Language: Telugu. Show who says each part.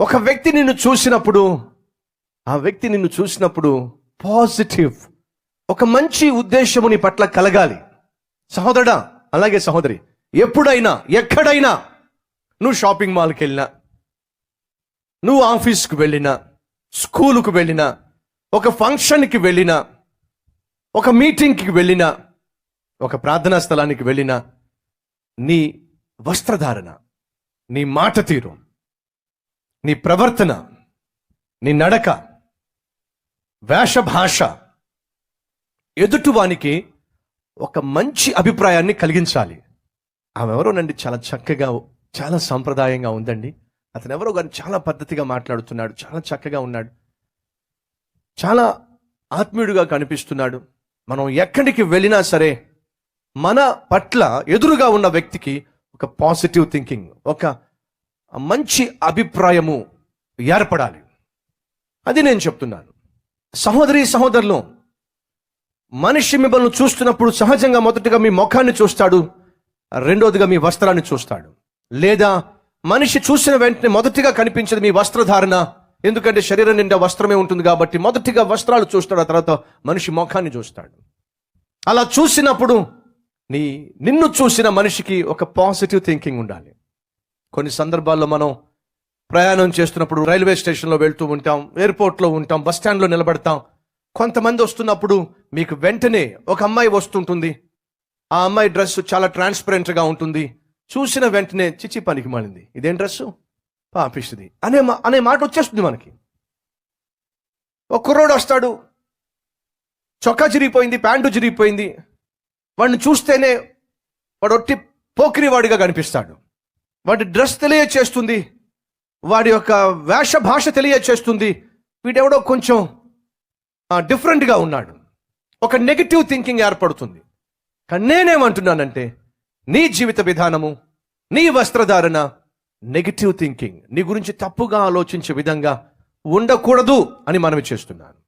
Speaker 1: ఒక వ్యక్తి నిన్ను చూసినప్పుడు, ఆ వ్యక్తి నిన్ను చూసినప్పుడు పాజిటివ్, ఒక మంచి ఉద్దేశము నీ పట్ల కలగాలి. సహోదరుడా, అలాగే సహోదరి, ఎప్పుడైనా ఎక్కడైనా నువ్వు షాపింగ్ మాల్కి వెళ్ళినా, నువ్వు ఆఫీస్కి వెళ్ళినా, స్కూలుకు వెళ్ళినా, ఒక ఫంక్షన్కి వెళ్ళినా, ఒక మీటింగ్కి వెళ్ళినా, ఒక ప్రార్థనా స్థలానికి వెళ్ళినా, నీ వస్త్రధారణ, నీ మాట తీరు, నీ ప్రవర్తన, నీ నడక, వేష భాష ఎదుటివానికి ఒక మంచి అభిప్రాయాన్ని కలిగించాలి. ఆమె ఎవరోనండి, చాలా చక్కగా, చాలా సాంప్రదాయంగా ఉందండి, అతను ఎవరో కానీ చాలా పద్ధతిగా మాట్లాడుతున్నాడు, చాలా చక్కగా ఉన్నాడు, చాలా ఆత్మీయుడిగా కనిపిస్తున్నాడు. మనం ఎక్కడికి వెళ్ళినా సరే మన పట్ల ఎదురుగా ఉన్న వ్యక్తికి ఒక పాజిటివ్ థింకింగ్, ఒక మంచి అభిప్రాయము ఏర్పడాలి. అది నేను చెప్తున్నాను. సహోదరి సహోదరులు, మనిషి మిమ్మల్ని చూస్తున్నప్పుడు సహజంగా మొదటిగా మీ ముఖాన్ని చూస్తాడు, రెండోదిగా మీ వస్త్రాన్ని చూస్తాడు. లేదా మనిషి చూసిన వెంటనే మొదటిగా కనిపించేది మీ వస్త్రధారణ, ఎందుకంటే శరీరం నిండా వస్త్రమే ఉంటుంది కాబట్టి మొదటిగా వస్త్రాలు చూస్తాడు, ఆ తర్వాత మనిషి ముఖాన్ని చూస్తాడు. అలా చూసినప్పుడు నిన్ను చూసిన మనిషికి ఒక పాజిటివ్ థింకింగ్ ఉండాలి. కొన్ని సందర్భాల్లో మనం ప్రయాణం చేస్తున్నప్పుడు రైల్వే స్టేషన్లో వెళ్తూ ఉంటాం, ఎయిర్పోర్ట్లో ఉంటాం, బస్ స్టాండ్లో నిలబడతాం. కొంతమంది వస్తున్నప్పుడు మీకు వెంటనే ఒక అమ్మాయి వస్తుంటుంది, ఆ అమ్మాయి డ్రెస్ చాలా ట్రాన్స్పరెంట్గా ఉంటుంది. చూసిన వెంటనే చిచి పనికి మాలింది, ఇదేం డ్రెస్సు, పాపిస్తుంది అనే మాట వచ్చేస్తుంది మనకి. ఒక కుర్రోడు వస్తాడు, చొక్కా చిరిగిపోయింది, ప్యాంటు చిరిగిపోయింది, వాడిని చూస్తేనే వాడు ఒట్టి పోకిరివాడిగా కనిపిస్తాడు. వాడి డ్రెస్ తెలియచేస్తుంది, వాడి యొక్క వేష భాష తెలియచేస్తుంది, వీడెవడో కొంచెం డిఫరెంట్గా ఉన్నాడు. ఒక నెగిటివ్ థింకింగ్ ఏర్పడుతుంది. కానీ నేనేమంటున్నానంటే, నీ జీవిత విధానము, నీ వస్త్రధారణ నెగిటివ్ థింకింగ్, నీ గురించి తప్పుగా ఆలోచించే విధంగా ఉండకూడదు అని మనవి చేస్తున్నాను.